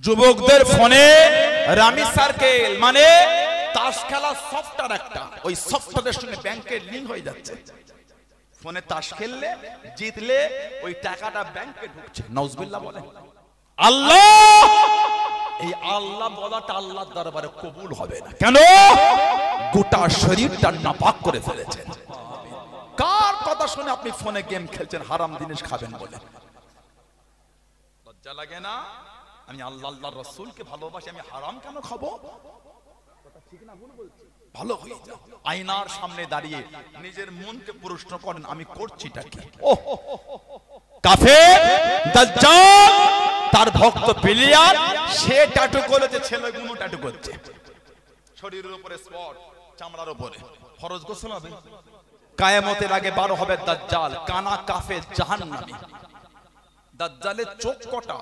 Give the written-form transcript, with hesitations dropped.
যুবকদের ফোনে rummy circle মানে তাস খেলা সফটওয়্যার একটা, ওই সফটওয়্যারের সঙ্গে ব্যাংকের লিংক হয়ে যাচ্ছে। ফোনে তাস খেললে জিতলে ওই টাকাটা ব্যাংকে ঢুকছে। নাউজুবিল্লাহ বলেন। আল্লাহ, এই আল্লাহ বলাটা আল্লাহর দরবারে কবুল হবে না। কেন? গোটা শরীরটা নাপাক করে ফেলেছেন। কার কথা শুনে আপনি ফোনে গেম খেলছেন, হারাম জিনিস খাবেন বলে? লজ্জা লাগে না? আমি আল্লাহ আল্লাহর রাসূলকে ভালোবাসি, আমি হারাম কেন খাবো? কথা ঠিক না ভুল বলছি? ভালো হয়ে যাও, আয়নার সামনে দাঁড়িয়ে নিজের মনকে প্রশ্ন করেন, আমি করছিটা কি? ওহ, কাফের দাজ্জাল তার ভক্ত বিলিয়াল সে ট্যাটু করেছে, ছেলেগুলো ট্যাটু করছে শরীরের উপরে, স্পট চামড়ার উপরে। ফরজ গোসল হবে। কিয়ামতের আগে 12 হবে দাজ্জাল, কানা কাফের জাহান্নামী। দাজ্জালের চোখ কটা?